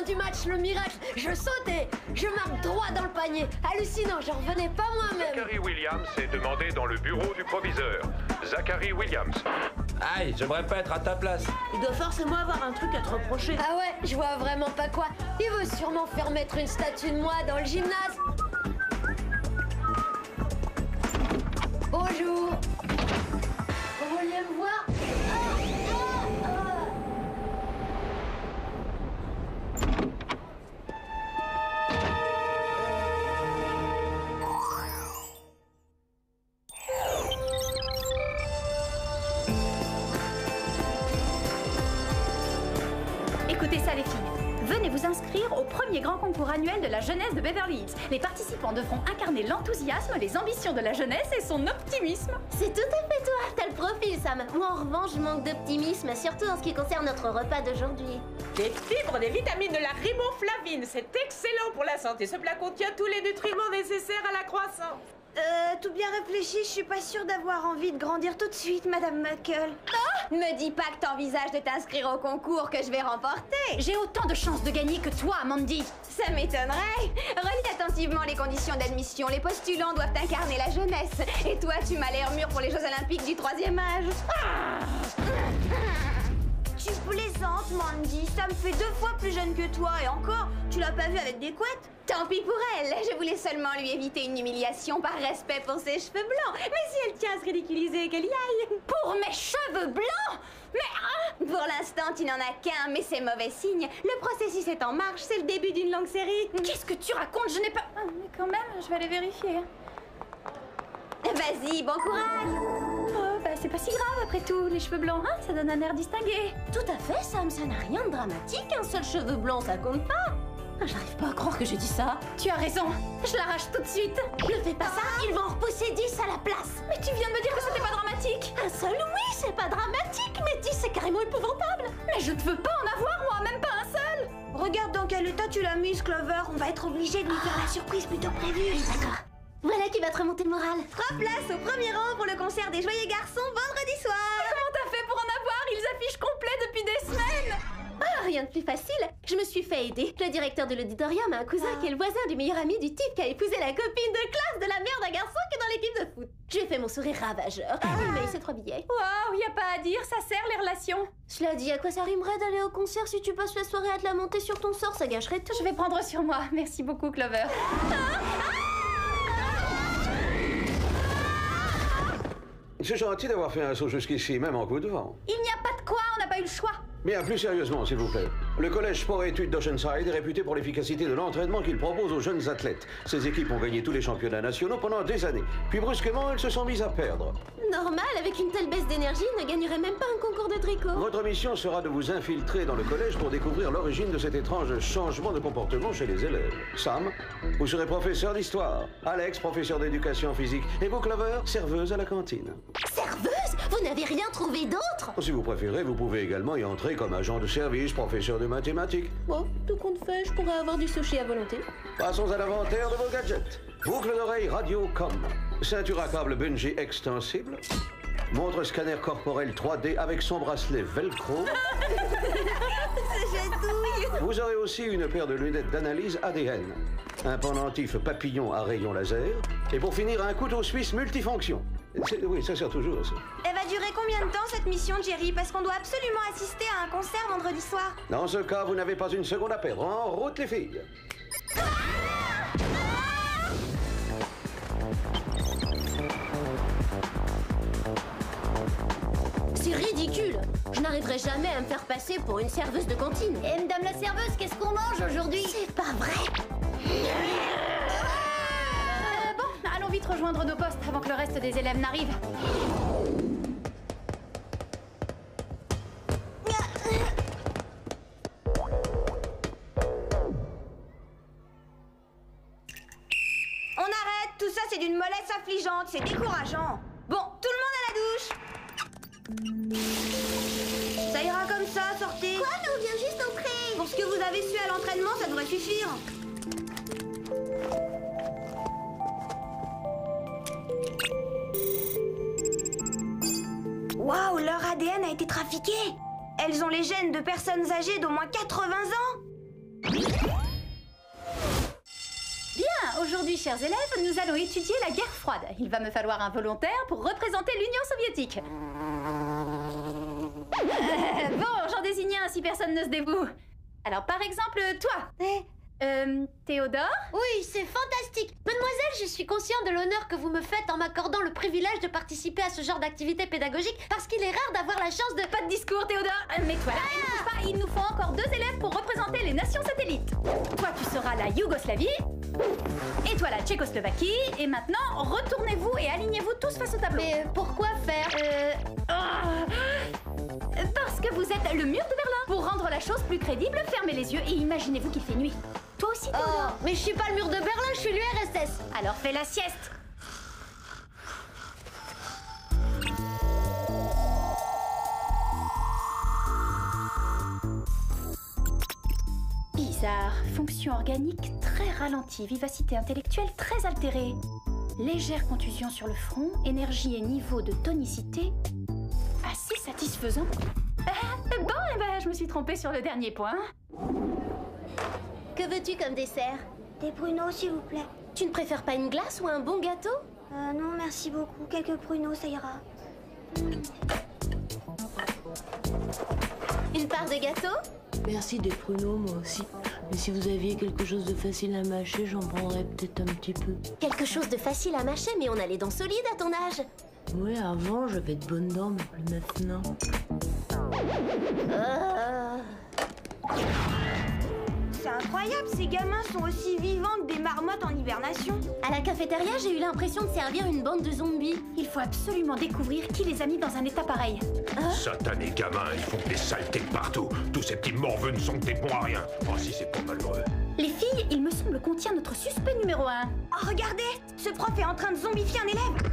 du match, le miracle, je sautais, je marque droit dans le panier. Hallucinant, j'en revenais pas moi-même. Zachary Williams est demandé dans le bureau du proviseur. Zachary Williams. Aïe, j'aimerais pas être à ta place. Il doit forcément avoir un truc à te reprocher. Ah ouais, je vois vraiment pas quoi. Il veut sûrement faire mettre une statue de moi dans le gymnase. Bonjour. Vous vouliez me voir? Écoutez ça les filles, venez vous inscrire au premier grand concours annuel de la jeunesse de Beverly Hills. Les participants devront incarner l'enthousiasme, les ambitions de la jeunesse et son optimisme. C'est tout à fait toi, t'as le profil Sam. Moi en revanche je manque d'optimisme, surtout en ce qui concerne notre repas d'aujourd'hui. Des fibres, des vitamines, de la riboflavine, c'est excellent pour la santé. Ce plat contient tous les nutriments nécessaires à la croissance. Tout bien réfléchi, je suis pas sûre d'avoir envie de grandir tout de suite, Madame Muckle. Me dis pas que t'envisages de t'inscrire au concours que je vais remporter. J'ai autant de chances de gagner que toi, Mandy. Ça m'étonnerait. Relis attentivement les conditions d'admission. Les postulants doivent incarner la jeunesse. Et toi, tu m'as l'air mûr pour les Jeux Olympiques du 3e âge. Tu plaisantes, Mandy. Ça me fait 2 fois plus jeune que toi. Et encore, tu l'as pas vu avec des couettes? Tant pis pour elle. Je voulais seulement lui éviter une humiliation par respect pour ses cheveux blancs. Mais si elle tient à se ridiculiser, qu'elle y aille. Pour mes cheveux blancs? Mais pour l'instant, tu n'en as qu'un, mais c'est mauvais signe. Le processus est en marche, c'est le début d'une longue série. Qu'est-ce que tu racontes? Je n'ai pas... Mais quand même, je vais aller vérifier. Vas-y, bon courage. Oh, bah c'est pas si grave après tout, les cheveux blancs, hein, ça donne un air distingué. Tout à fait Sam, ça n'a rien de dramatique, un seul cheveu blanc ça compte pas. J'arrive pas à croire que j'ai dit ça. Tu as raison, je l'arrache tout de suite. Ne fais pas ça, ils vont en repousser 10 à la place. Mais tu viens de me dire que c'était pas dramatique. Un seul, oui, c'est pas dramatique, mais 10 c'est carrément épouvantable. Mais je ne veux pas en avoir, moi, même pas un seul. Regarde dans quel état tu l'as mise, Clover. On va être obligé de lui faire la surprise plus tôt prévue. D'accord. Voilà qui va te remonter le moral. 3 places au premier rang pour le concert des Joyeux Garçons vendredi soir. Comment t'as fait pour en avoir? Ils affichent complet depuis des semaines. Ah, rien de plus facile. Je me suis fait aider. Le directeur de l'auditorium a un cousin qui est le voisin du meilleur ami du type qui a épousé la copine de classe de la mère d'un garçon qui est dans l'équipe de foot. Je lui ai fait mon sourire ravageur. Il m'a laissé 3 billets. Waouh, y a pas à dire, ça sert les relations. Cela dit, à quoi ça rimerait d'aller au concert si tu passes la soirée à te lamenter sur ton sort? Ça gâcherait tout. Je vais prendre sur moi. Merci beaucoup, Clover. C'est gentil d'avoir fait un saut jusqu'ici, même en coup de vent. Il n'y a pas de quoi, on n'a pas eu le choix. Bien, plus sérieusement, s'il vous plaît. Le collège Sport et Études d'Oceanside est réputé pour l'efficacité de l'entraînement qu'il propose aux jeunes athlètes. Ces équipes ont gagné tous les championnats nationaux pendant des années. Puis brusquement, elles se sont mises à perdre. Normal, avec une telle baisse d'énergie, il ne gagnerait même pas un concours de tricot. Votre mission sera de vous infiltrer dans le collège pour découvrir l'origine de cet étrange changement de comportement chez les élèves. Sam, vous serez professeur d'histoire. Alex, professeur d'éducation physique. Et vous, Clover, serveuse à la cantine. Serveuse? Vous n'avez rien trouvé d'autre? Si vous préférez, vous pouvez également y entrer comme agent de service, professeur de mathématiques. Bon, tout compte fait, je pourrais avoir du sushi à volonté. Passons à l'inventaire de vos gadgets. Boucle d'oreille Radio-Com. Ceinture à câble bungee extensible. Montre scanner corporel 3D avec son bracelet Velcro. Vous aurez aussi une paire de lunettes d'analyse ADN. Un pendentif papillon à rayon laser. Et pour finir, un couteau suisse multifonction. Oui, ça sert toujours, ça. Elle va durer combien de temps cette mission, Jerry? Parce qu'on doit absolument assister à un concert vendredi soir. Dans ce cas, vous n'avez pas une seconde à perdre. En route, les filles. C'est ridicule. Je n'arriverai jamais à me faire passer pour une serveuse de cantine. Et madame la serveuse, qu'est-ce qu'on mange aujourd'hui? C'est pas vrai. Bon, allons vite rejoindre nos postes avant que le reste des élèves n'arrive. On arrête, tout ça c'est d'une mollesse affligeante, c'est décourageant. Bon, tout le monde à la douche. Ça ira comme ça, sortez. Quoi, mais on vient juste d'entrer. Pour ce que vous avez su à l'entraînement, ça devrait suffire. Waouh, leur ADN a été trafiqué. Elles ont les gènes de personnes âgées d'au moins 80 ans. Aujourd'hui, chers élèves, nous allons étudier la guerre froide. Il va me falloir un volontaire pour représenter l'Union soviétique. Bon, j'en désignais un si personne ne se dévoue. Alors, par exemple, toi. Théodore? Oui, c'est fantastique. Mademoiselle, je suis consciente de l'honneur que vous me faites en m'accordant le privilège de participer à ce genre d'activité pédagogique parce qu'il est rare d'avoir la chance de... Pas de discours, Théodore. Mets-toi là, et bouge pas. Il nous faut encore 2 élèves pour représenter les nations satellites. Toi, tu seras la Yougoslavie. Et toi, la Tchécoslovaquie. Et maintenant, retournez-vous et alignez-vous tous face au tableau. Mais pourquoi faire Parce que vous êtes le mur de Berlin. Pour rendre la chose plus crédible, fermez les yeux et imaginez-vous qu'il fait nuit. Toi aussi, Théodore. Mais je suis pas le mur de Berlin, je suis l'URSS. Alors fais la sieste. Bizarre. Fonction organique très ralentie. Vivacité intellectuelle très altérée. Légère contusion sur le front. Énergie et niveau de tonicité assez satisfaisant. Bon, eh ben, je me suis trompée sur le dernier point. Que veux-tu comme dessert? Des pruneaux, s'il vous plaît. Tu ne préfères pas une glace ou un bon gâteau? Non, merci beaucoup. Quelques pruneaux, ça ira. Une part de gâteau? Merci des pruneaux, moi aussi. Mais si vous aviez quelque chose de facile à mâcher, j'en prendrais peut-être un petit peu. Quelque chose de facile à mâcher, mais on a les dents solides à ton âge. Oui, avant, j'avais de bonnes dents, mais plus maintenant. C'est incroyable, ces gamins sont aussi vivants que des marmottes en hibernation. À la cafétéria, j'ai eu l'impression de servir une bande de zombies. Il faut absolument découvrir qui les a mis dans un état pareil. Satanés gamins, ils font des saletés de partout. Tous ces petits morveux ne sont que des bons à rien. Oh, si c'est pas malheureux. Les filles, il me semble qu'on tient notre suspect numéro 1. Oh, regardez, ce prof est en train de zombifier un élève.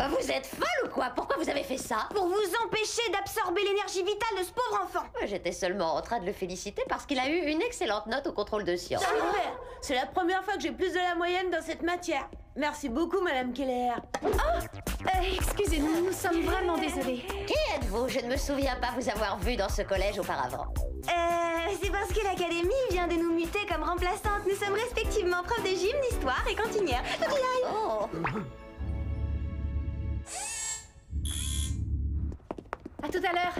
Vous êtes folle ou quoi? Pourquoi vous avez fait ça? Pour vous empêcher d'absorber l'énergie vitale de ce pauvre enfant. J'étais seulement en train de le féliciter parce qu'il a eu une excellente note au contrôle de sciences. Super! C'est la première fois que j'ai plus de la moyenne dans cette matière. Merci beaucoup, Madame Keller. Excusez-nous, nous sommes vraiment désolés. Qui êtes-vous? Je ne me souviens pas vous avoir vu dans ce collège auparavant. C'est parce que l'académie vient de nous muter comme remplaçantes. Nous sommes respectivement prof de gym, d'histoire et cantinière. Oh. À tout à l'heure.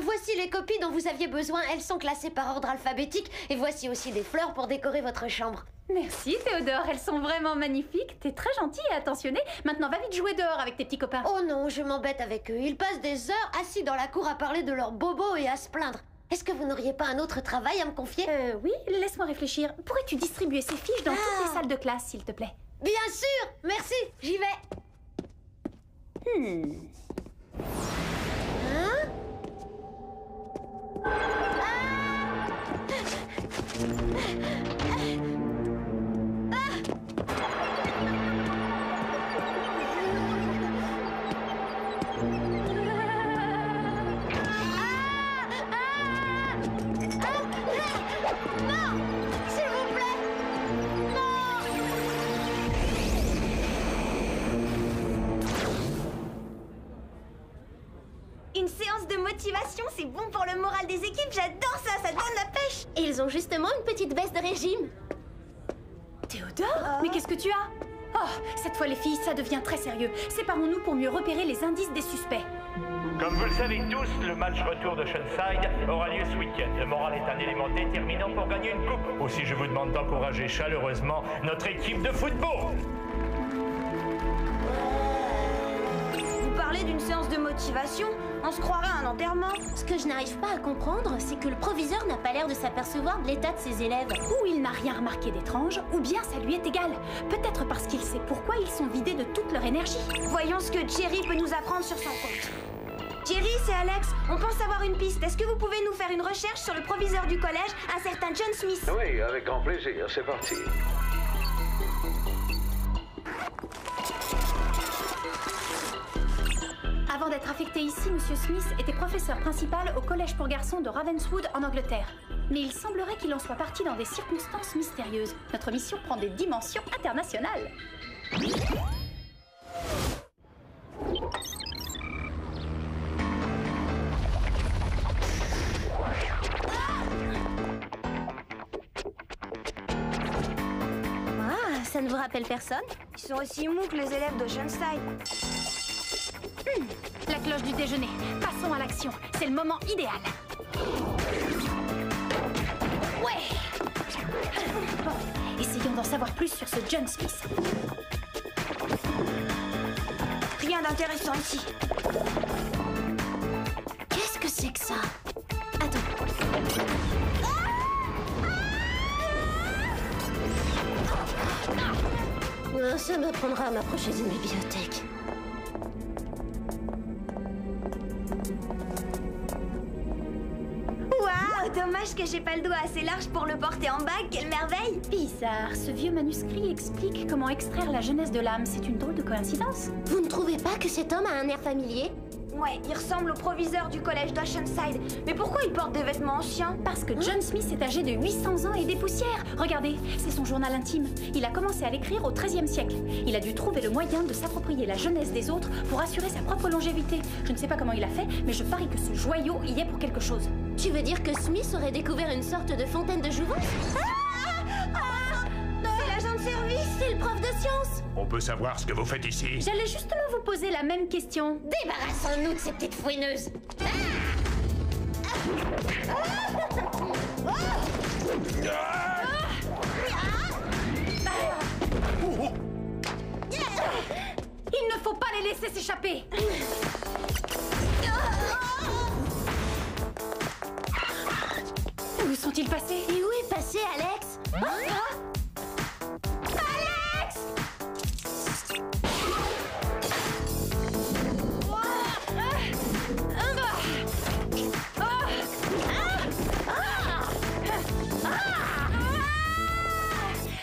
Voici les copies dont vous aviez besoin. Elles sont classées par ordre alphabétique. Et voici aussi des fleurs pour décorer votre chambre. Merci Théodore, elles sont vraiment magnifiques. T'es très gentil et attentionné. Maintenant va vite jouer dehors avec tes petits copains. Oh non, je m'embête avec eux. Ils passent des heures assis dans la cour à parler de leurs bobos et à se plaindre. Est-ce que vous n'auriez pas un autre travail à me confier? Oui, laisse-moi réfléchir. Pourrais-tu distribuer ces fiches dans toutes les salles de classe, s'il te plaît? Bien sûr, merci, j'y vais. Une séance de motivation, c'est bon pour le moral des équipes. J'adore ça, ça donne la pêche. Et ils ont justement une petite baisse de régime. Théodore, mais qu'est-ce que tu as? Oh, cette fois les filles, ça devient très sérieux. Séparons-nous pour mieux repérer les indices des suspects. Comme vous le savez tous, le match retour de Sunnyside aura lieu ce week-end. Le moral est un élément déterminant pour gagner une coupe. Aussi, je vous demande d'encourager chaleureusement notre équipe de football. Vous parlez d'une séance de motivation? On se croirait à un enterrement. Ce que je n'arrive pas à comprendre, c'est que le proviseur n'a pas l'air de s'apercevoir de l'état de ses élèves. Ou il n'a rien remarqué d'étrange, ou bien ça lui est égal. Peut-être parce qu'il sait pourquoi ils sont vidés de toute leur énergie. Voyons ce que Thierry peut nous apprendre sur son compte. Thierry, c'est Alex. On pense avoir une piste. Est-ce que vous pouvez nous faire une recherche sur le proviseur du collège, un certain John Smith? Oui, avec grand plaisir. C'est parti. Avant d'être affecté ici, Monsieur Smith était professeur principal au collège pour garçons de Ravenswood en Angleterre. Mais il semblerait qu'il en soit parti dans des circonstances mystérieuses. Notre mission prend des dimensions internationales. Ça ne vous rappelle personne? Ils sont aussi mous que les élèves d'Oceanside. La cloche du déjeuner. Passons à l'action. C'est le moment idéal. Ouais. Bon, essayons d'en savoir plus sur ce John Smith. Rien d'intéressant ici. Qu'est-ce que c'est que ça? Attends. Ça m'apprendra à m'approcher d'une bibliothèque. Waouh, dommage que j'ai pas le doigt assez large pour le porter en bague, quelle merveille! Bizarre, ce vieux manuscrit explique comment extraire la jeunesse de l'âme. C'est une drôle de coïncidence. Vous ne trouvez pas que cet homme a un air familier? Ouais, il ressemble au proviseur du collège d'Oceanside. Mais pourquoi il porte des vêtements anciens? Parce que John Smith est âgé de 800 ans et des poussières. Regardez, c'est son journal intime. Il a commencé à l'écrire au XIIIe siècle. Il a dû trouver le moyen de s'approprier la jeunesse des autres pour assurer sa propre longévité. Je ne sais pas comment il a fait, mais je parie que ce joyau y est pour quelque chose. Tu veux dire que Smith aurait découvert une sorte de fontaine de jouvence? C'est l'agent de service! C'est le prof de sciences! On peut savoir ce que vous faites ici? J'allais justement vous poser la même question. Débarrassons-nous de ces petites fouineuses. Il ne faut pas les laisser s'échapper. Où sont-ils passés? Et où est passé Alex? Alex!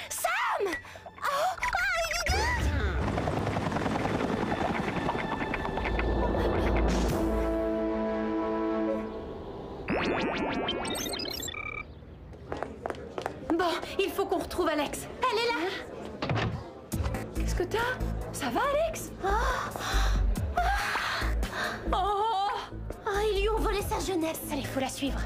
Sam! Bon, il faut qu'on retrouve Alex. Elle est là! Qu'est-ce que t'as? Ça va, Alex? Oh! Ils lui ont volé sa jeunesse. Allez, faut la suivre.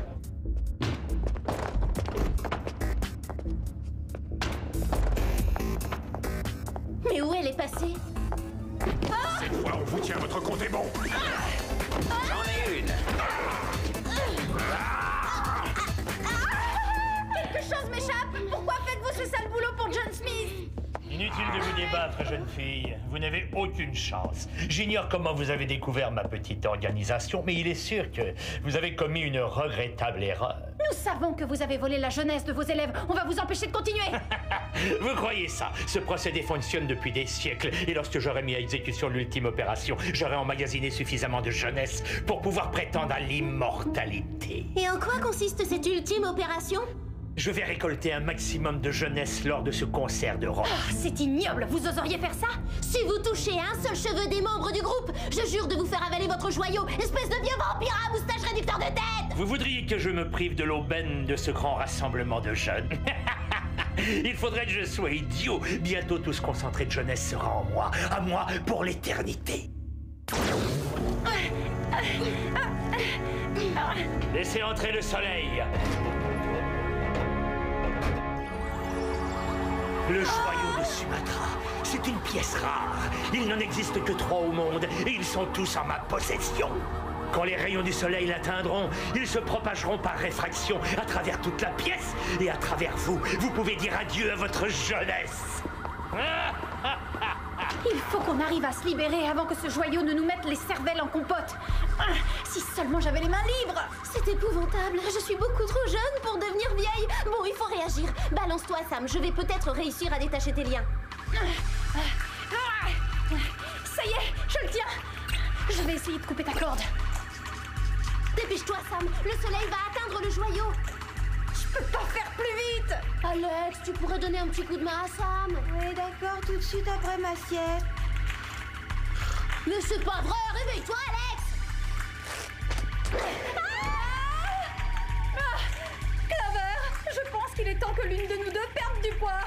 Mais où elle est passée? Cette fois, on vous tient, votre compte est bon. J'en ai une. Quelque chose m'échappe. Pourquoi faites-vous ce sale boulot pour John Smith? Inutile de vous débattre, jeune fille. Vous n'avez aucune chance. J'ignore comment vous avez découvert ma petite organisation, mais il est sûr que vous avez commis une regrettable erreur. Nous savons que vous avez volé la jeunesse de vos élèves. On va vous empêcher de continuer. Vous croyez ça? Ce procédé fonctionne depuis des siècles. Et lorsque j'aurai mis à exécution l'ultime opération, j'aurai emmagasiné suffisamment de jeunesse pour pouvoir prétendre à l'immortalité. Et en quoi consiste cette ultime opération? Je vais récolter un maximum de jeunesse lors de ce concert de rock. Ah, c'est ignoble. Vous oseriez faire ça? Si vous touchez un seul cheveu des membres du groupe, je jure de vous faire avaler votre joyau, espèce de vieux vampire à moustache réducteur de tête! Vous voudriez que je me prive de l'aubaine de ce grand rassemblement de jeunes? Il faudrait que je sois idiot. Bientôt tout ce concentré de jeunesse sera en moi. À moi pour l'éternité. Laissez entrer le soleil. Le joyau de Sumatra, c'est une pièce rare. Il n'en existe que 3 au monde et ils sont tous en ma possession. Quand les rayons du soleil l'atteindront, ils se propageront par réfraction à travers toute la pièce et à travers vous. Vous pouvez dire adieu à votre jeunesse. Il faut qu'on arrive à se libérer avant que ce joyau ne nous mette les cervelles en compote. Si seulement j'avais les mains libres. C'est épouvantable. Je suis beaucoup trop jeune pour devenir vieille. Bon, il faut réagir. Balance-toi, Sam. Je vais peut-être réussir à détacher tes liens. Ça y est, je le tiens. Je vais essayer de couper ta corde. Dépêche-toi, Sam. Le soleil va atteindre le joyau. Je peux pas faire plus vite. Alex, tu pourrais donner un petit coup de main à Sam. Oui, d'accord, tout de suite après ma sieste. Mais c'est pas vrai. Réveille-toi, Alex. Clover, je pense qu'il est temps que l'une de nous deux perde du poids.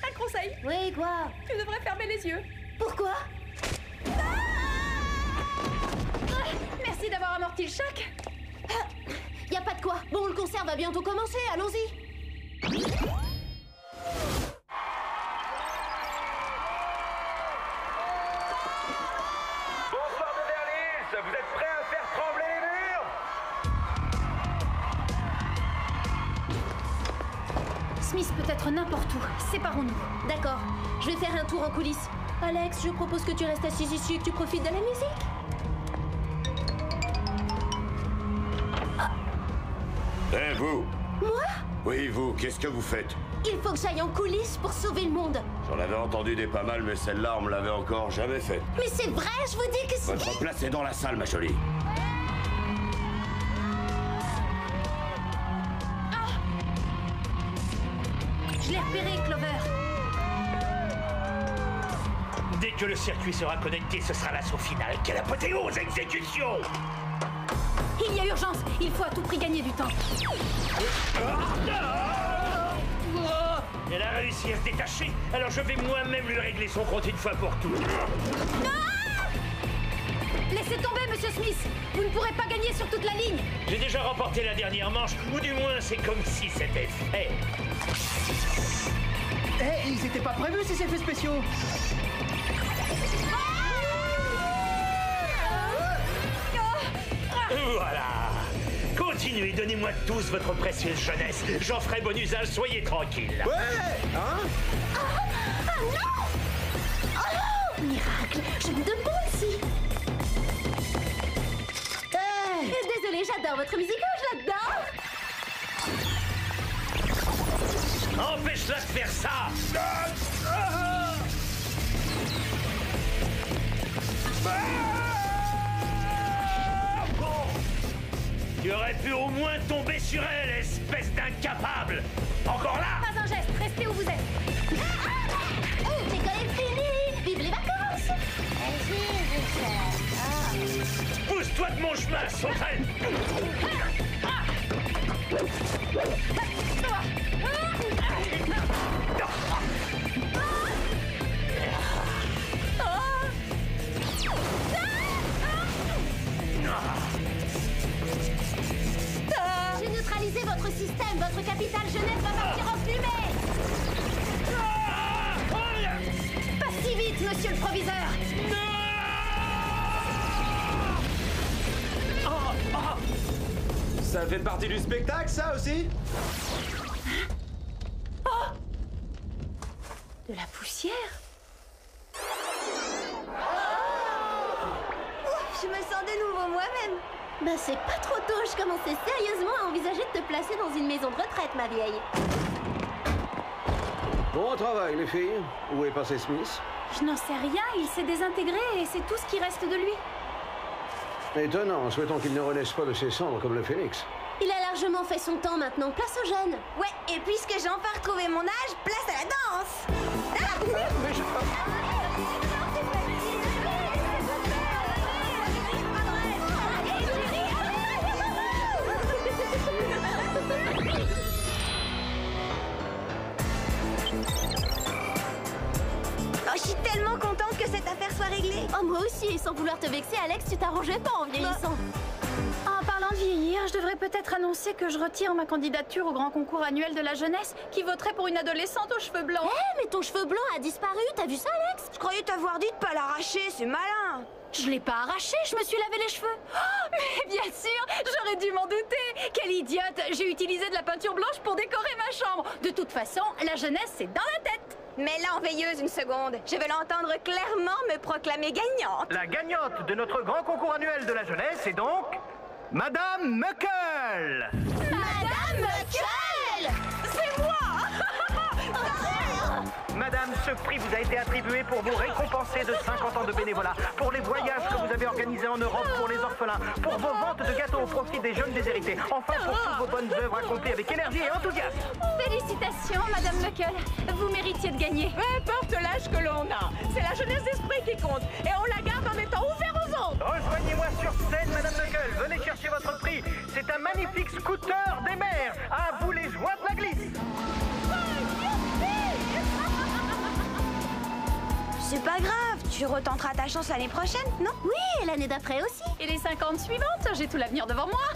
Un conseil. Oui, quoi? Tu devrais fermer les yeux. Pourquoi? Merci d'avoir amorti le choc. Y a pas de quoi. Bon, le concert va bientôt commencer. Allons-y. être n'importe où. Séparons-nous. D'accord, je vais faire un tour en coulisses. Alex, je propose que tu restes assis ici et que tu profites de la musique. Eh, vous! Moi? Oui, vous, qu'est-ce que vous faites? Il faut que j'aille en coulisses pour sauver le monde. J'en avais entendu des pas mal, mais celle-là, on me l'avait encore jamais faite. Mais c'est vrai, je vous dis que c'est... Votre place est dans la salle, ma jolie. Je l'ai repéré, Clover. Dès que le circuit sera connecté, ce sera l'assaut final. Quelle apothéose, exécution! Il y a urgence. Il faut à tout prix gagner du temps. Elle a réussi à se détacher, alors je vais moi-même lui régler son compte une fois pour toutes. Laissez tomber, Monsieur Smith. Vous ne pourrez pas gagner sur toute la ligne. J'ai déjà remporté la dernière manche, ou du moins c'est comme si c'était fait. Eh, ils étaient pas prévus ces effets spéciaux. Voilà. Continuez, donnez-moi tous votre précieuse jeunesse. J'en ferai bon usage, soyez tranquilles. Ouais, hein? Ah non! Oh, miracle, je me demande si... Hey! Désolée, j'adore votre musique, je l'adore! Empêche-la de faire ça! Tu aurais pu au moins tomber sur elle, espèce d'incapable! Encore là? Pas un geste, restez où vous êtes. L'école est finie! Vive les vacances! Pousse-toi de mon chemin, sauterelle! J'ai neutralisé votre système, votre capitale Genève va partir en fumée! Pas si vite, monsieur le proviseur! Ça fait partie du spectacle, ça aussi? De la poussière? Je me sens de nouveau moi-même. Bah c'est pas trop tôt, je commençais sérieusement à envisager de te placer dans une maison de retraite, ma vieille. Bon travail, les filles. Où est passé Smith? Je n'en sais rien, il s'est désintégré et c'est tout ce qui reste de lui. Étonnant, souhaitons qu'il ne renaisse pas de ses cendres comme le phénix. Il a largement fait son temps maintenant, place aux jeunes. Ouais, et puisque j'ai enfin retrouvé mon âge, place à la danse. Oh, je suis tellement contente que cette affaire soit réglée. Oh, moi aussi, et sans vouloir te vexer, Alex, tu t'arrangeais pas en vieillissant. En parlant de vieillir, je devrais peut-être annoncer que je retire ma candidature au grand concours annuel de la jeunesse qui voterait pour une adolescente aux cheveux blancs. Eh, mais ton cheveu blanc a disparu, t'as vu ça, Alex? Je croyais t'avoir dit de pas l'arracher, c'est malin. Je l'ai pas arraché, je me suis lavé les cheveux. Oh, mais bien sûr, j'aurais dû m'en douter. Quelle idiote, j'ai utilisé de la peinture blanche pour décorer ma chambre. De toute façon, la jeunesse, c'est dans la tête. Mets-la en veilleuse une seconde. Je veux l'entendre clairement me proclamer gagnante. La gagnante de notre grand concours annuel de la jeunesse est donc... Madame Muckle! Madame Muckle! C'est moi. Madame, ce prix vous a été attribué pour vous récompenser de 50 ans de bénévolat, pour les voyages que vous avez organisés en Europe pour les orphelins, pour vos ventes de gâteaux au profit des jeunes déshérités, enfin pour toutes vos bonnes œuvres accomplies avec énergie et enthousiasme. Félicitations, Madame Muckle. Vous méritiez de gagner. Peu importe l'âge que l'on a, c'est la jeunesse d'esprit qui compte. Et on la garde en étant ouvert aux autres. Rejoignez-moi sur scène, Madame Muckle. Venez chercher votre prix. C'est un magnifique scooter des mers. À vous les joies de la glisse. C'est pas grave, tu retenteras ta chance l'année prochaine, non? Oui, et l'année d'après aussi. Et les 50 suivantes, j'ai tout l'avenir devant moi.